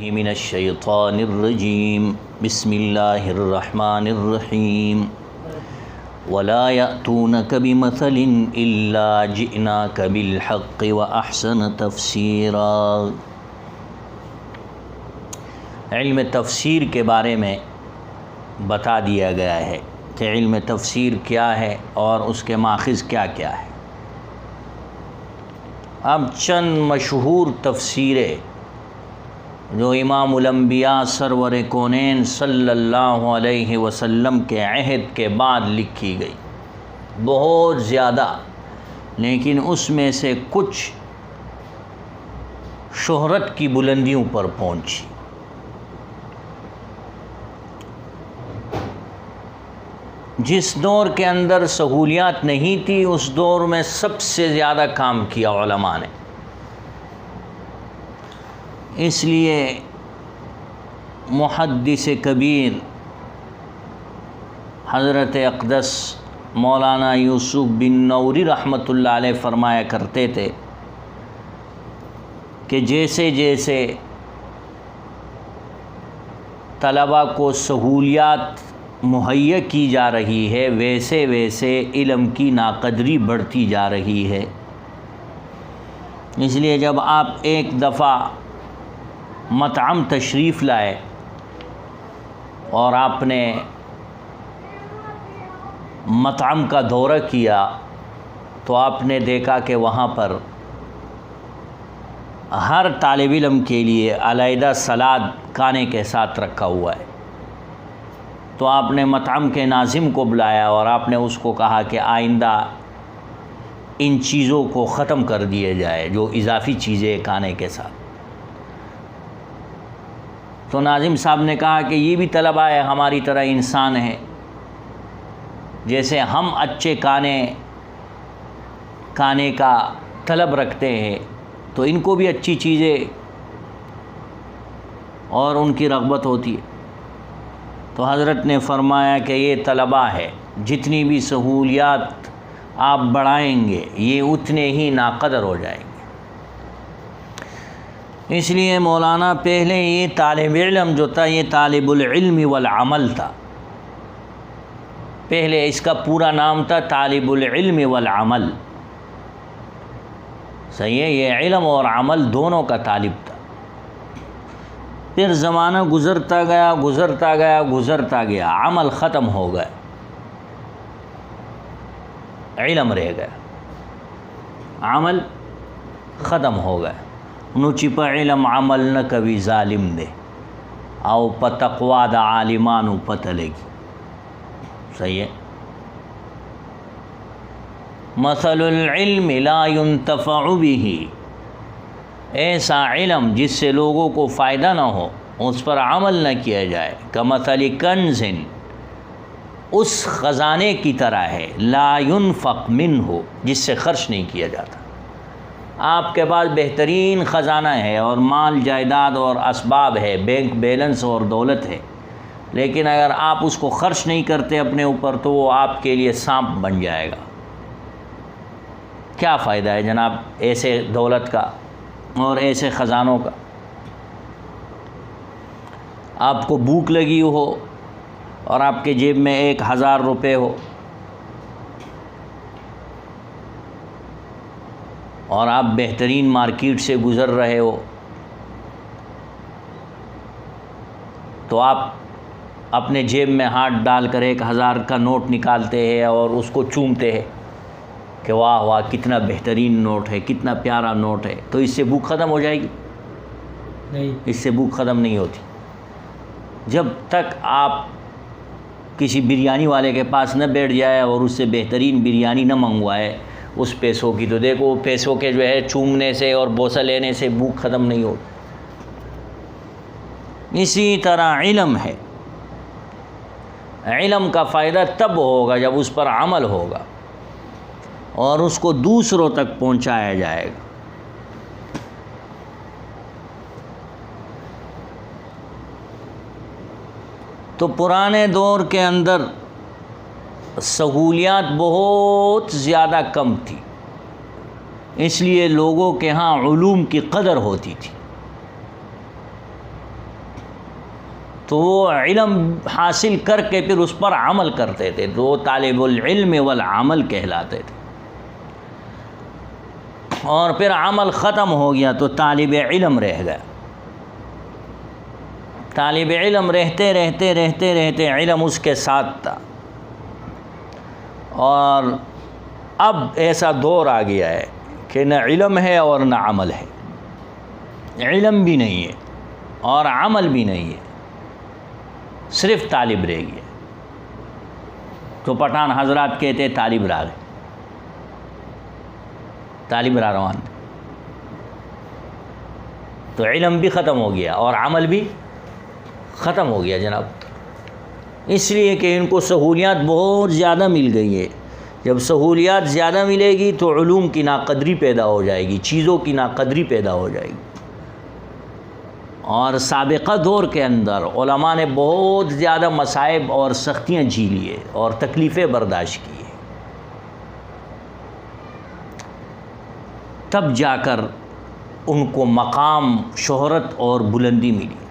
باللہ من الشیطان الرجیم بسم اللہ الرحمن الرحیم ولا یأتونک بمثل الا جئناک بالحق واحسن تفسیرا۔ علم تفسیر کے بارے میں بتا دیا گیا ہے کہ علم تفسیر کیا ہے اور اس کے ماخذ کیا کیا ہے۔ اب چند مشہور تفسیریں جو امام الانبیاء سرور کونین صلی اللہ علیہ وسلم کے عہد کے بعد لکھی گئی، بہت زیادہ، لیکن اس میں سے کچھ شہرت کی بلندیوں پر پہنچی۔ جس دور کے اندر سہولیات نہیں تھی اس دور میں سب سے زیادہ کام کیا علماء نے، اس لیے محدث کبیر حضرت اقدس مولانا یوسف بن نوری رحمۃ اللہ علیہ فرمایا کرتے تھے کہ جیسے جیسے طلباء کو سہولیات مہیا کی جا رہی ہے ویسے ویسے علم کی ناقدری بڑھتی جا رہی ہے۔ اس لیے جب آپ ایک دفعہ مطعم تشریف لائے اور آپ نے مطعم کا دورہ کیا تو آپ نے دیکھا کہ وہاں پر ہر طالب علم کے لیے علیحدہ سلاد کھانے کے ساتھ رکھا ہوا ہے۔ تو آپ نے مطعم کے ناظم کو بلایا اور آپ نے اس کو کہا کہ آئندہ ان چیزوں کو ختم کر دیا جائے جو اضافی چیزیں کھانے کے ساتھ۔ تو ناظم صاحب نے کہا کہ یہ بھی طلباء ہے، ہماری طرح انسان ہے، جیسے ہم اچھے کھانے کا طلب رکھتے ہیں تو ان کو بھی اچھی چیزیں اور ان کی رغبت ہوتی ہے۔ تو حضرت نے فرمایا کہ یہ طلباء ہے، جتنی بھی سہولیات آپ بڑھائیں گے یہ اتنے ہی ناقدر ہو جائیں گے۔ اس لیے مولانا پہلے یہ طالب علم جو تھا یہ طالب العلم والعمل تھا، پہلے اس کا پورا نام تھا طالب العلم والعمل، صحیح ہے، یہ علم اور عمل دونوں کا طالب تھا۔ پھر زمانہ گزرتا گیا، عمل ختم ہو گیا، علم رہ گیا، عمل ختم ہو گیا۔ نو چپا علم عمل نہ کبھی ظالم دے، آؤ پتقوا دا عالمانو پتہ لگی، صحیح ہے۔ مثل العلم لا ينتفع به، ایسا علم جس سے لوگوں کو فائدہ نہ ہو، اس پر عمل نہ کیا جائے، کمثل کنز، اس خزانے کی طرح ہے، لا ينفق منہ، جس سے خرچ نہیں کیا جاتا۔ آپ کے پاس بہترین خزانہ ہے اور مال جائیداد اور اسباب ہے، بینک بیلنس اور دولت ہے، لیکن اگر آپ اس کو خرچ نہیں کرتے اپنے اوپر تو وہ آپ کے لیے سانپ بن جائے گا۔ کیا فائدہ ہے جناب ایسے دولت کا اور ایسے خزانوں کا؟ آپ کو بھوک لگی ہو اور آپ کے جیب میں 1000 روپے ہو اور آپ بہترین مارکیٹ سے گزر رہے ہو تو آپ اپنے جیب میں ہاتھ ڈال کر 1000 کا نوٹ نکالتے ہیں اور اس کو چومتے ہیں کہ واہ واہ کتنا بہترین نوٹ ہے، کتنا پیارا نوٹ ہے، تو اس سے بھوک ختم ہو جائے گی؟ نہیں، اس سے بھوک ختم نہیں ہوتی۔ جب تک آپ کسی بریانی والے کے پاس نہ بیٹھ جائے اور اس سے بہترین بریانی نہ منگوائے اس پیسوں کی، تو دیکھو پیسوں کے جو ہے چومنے سے اور بوسہ لینے سے بھوک ختم نہیں ہوتی۔ اسی طرح علم ہے، علم کا فائدہ تب ہوگا جب اس پر عمل ہوگا اور اس کو دوسروں تک پہنچایا جائے گا۔ تو پرانے دور کے اندر سہولیات بہت زیادہ کم تھی، اس لیے لوگوں کے ہاں علوم کی قدر ہوتی تھی۔ تو وہ علم حاصل کر کے پھر اس پر عمل کرتے تھے، تو وہ طالب العلم والعمل کہلاتے تھے۔ اور پھر عمل ختم ہو گیا تو طالب علم رہ گیا۔ طالب علم رہتے رہتے رہتے رہتے علم اس کے ساتھ تھا، اور اب ایسا دور آ گیا ہے کہ نہ علم ہے اور نہ عمل ہے، علم بھی نہیں ہے اور عمل بھی نہیں ہے، صرف طالب رہ گیا۔ تو پٹھان حضرات کہتے طالب راہ گئے، طالب راہ روان، تو علم بھی ختم ہو گیا اور عمل بھی ختم ہو گیا جناب، اس لیے کہ ان کو سہولیات بہت زیادہ مل گئی ہے۔ جب سہولیات زیادہ ملے گی تو علوم کی ناقدری پیدا ہو جائے گی، چیزوں کی ناقدری پیدا ہو جائے گی۔ اور سابقہ دور کے اندر علماء نے بہت زیادہ مصائب اور سختیاں جھیلی ہے اور تکلیفیں برداشت کی ہے، تب جا کر ان کو مقام، شہرت اور بلندی ملی۔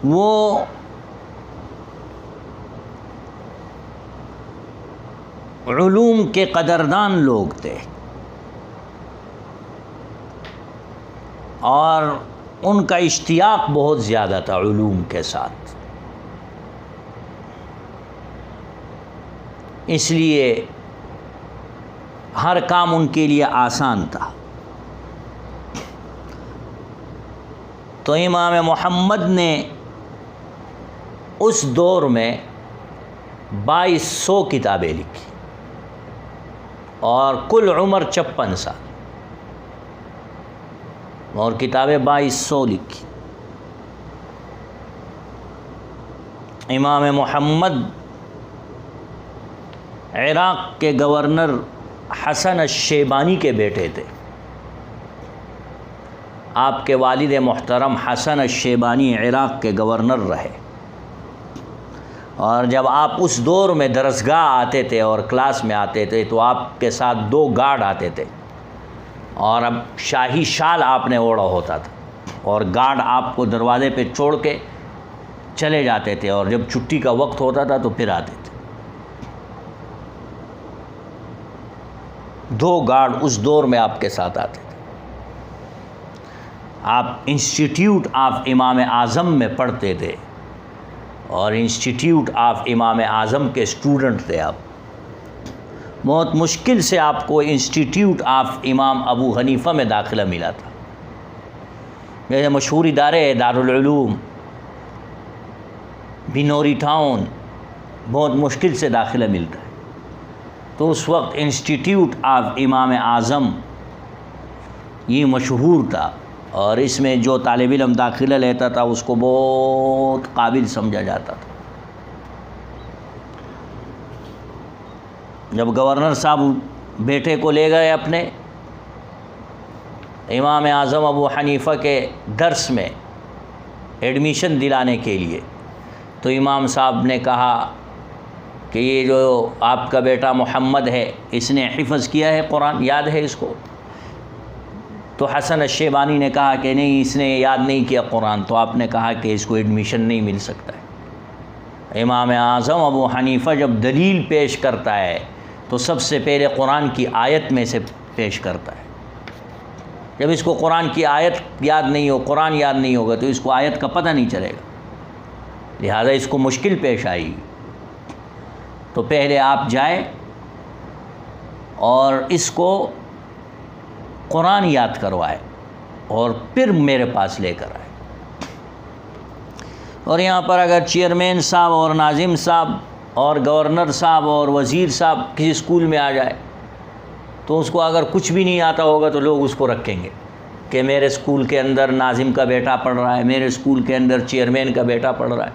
وہ علوم کے قدردان لوگ تھے اور ان کا اشتیاق بہت زیادہ تھا علوم کے ساتھ، اس لیے ہر کام ان کے لیے آسان تھا۔ تو امام محمد نے اس دور میں 2200 کتابیں لکھی اور کل عمر 56 سال، اور کتابیں 2200 لکھی۔ امام محمد عراق کے گورنر حسن الشیبانی کے بیٹے تھے۔ آپ کے والد محترم حسن الشیبانی عراق کے گورنر رہے، اور جب آپ اس دور میں درسگاہ آتے تھے اور کلاس میں آتے تھے تو آپ کے ساتھ 2 گارڈ آتے تھے، اور اب شاہی شال آپ نے اوڑھا ہوتا تھا، اور گارڈ آپ کو دروازے پہ چھوڑ کے چلے جاتے تھے، اور جب چھٹی کا وقت ہوتا تھا تو پھر آتے تھے۔ 2 گارڈ اس دور میں آپ کے ساتھ آتے تھے۔ آپ انسٹیٹیوٹ آف امام اعظم میں پڑھتے تھے، اور انسٹیٹیوٹ آف امام اعظم کے اسٹوڈنٹ تھے آپ۔ بہت مشکل سے آپ کو انسٹیٹیوٹ آف امام ابو حنیفہ میں داخلہ ملا تھا۔ جیسے مشہور ادارے دارالعلوم، بنوری ٹاؤن، بہت مشکل سے داخلہ ملتا ہے، تو اس وقت انسٹیٹیوٹ آف امام اعظم یہ مشہور تھا، اور اس میں جو طالب علم داخلہ لیتا تھا اس کو بہت قابل سمجھا جاتا تھا۔ جب گورنر صاحب بیٹے کو لے گئے اپنے امام اعظم ابو حنیفہ کے درس میں ایڈمیشن دلانے کے لیے، تو امام صاحب نے کہا کہ یہ جو آپ کا بیٹا محمد ہے، اس نے حفظ کیا ہے قرآن، یاد ہے اس کو؟ تو حسن الشیبانی نے کہا کہ نہیں، اس نے یاد نہیں کیا قرآن، تو آپ نے کہا کہ اس کو ایڈمیشن نہیں مل سکتا ہے۔ امام اعظم ابو حنیفہ جب دلیل پیش کرتا ہے تو سب سے پہلے قرآن کی آیت میں سے پیش کرتا ہے۔ جب اس کو قرآن کی آیت یاد نہیں ہو، قرآن یاد نہیں ہوگا تو اس کو آیت کا پتہ نہیں چلے گا، لہذا اس کو مشکل پیش آئے گی۔ تو پہلے آپ جائیں اور اس کو قرآن یاد کروائے اور پھر میرے پاس لے کر آئے۔ اور یہاں پر اگر چیئرمین صاحب اور ناظم صاحب اور گورنر صاحب اور وزیر صاحب کسی اسکول میں آ جائے تو اس کو اگر کچھ بھی نہیں آتا ہوگا تو لوگ اس کو رکھیں گے کہ میرے اسکول کے اندر ناظم کا بیٹا پڑھ رہا ہے، میرے اسکول کے اندر چیئرمین کا بیٹا پڑھ رہا ہے،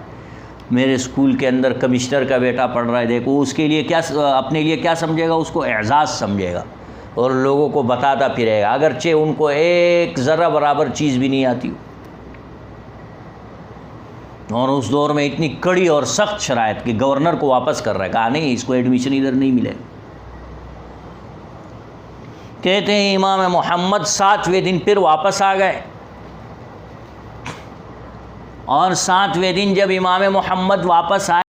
میرے اسکول کے اندر کمشنر کا بیٹا پڑھ رہا ہے۔ دیکھو اس کے لیے کیا، اپنے لیے کیا سمجھے گا، اس کو اعزاز سمجھے گا اور لوگوں کو بتاتا پھرے گا، اگرچہ ان کو ایک ذرہ برابر چیز بھی نہیں آتی ہو۔ اور اس دور میں اتنی کڑی اور سخت شرائط کہ گورنر کو واپس کر رہا ہے، کہا نہیں اس کو ایڈمیشن ادھر نہیں ملے گا۔ کہتے ہیں امام محمد 7ویں دن پھر واپس آ گئے، اور 7ویں دن جب امام محمد واپس آئے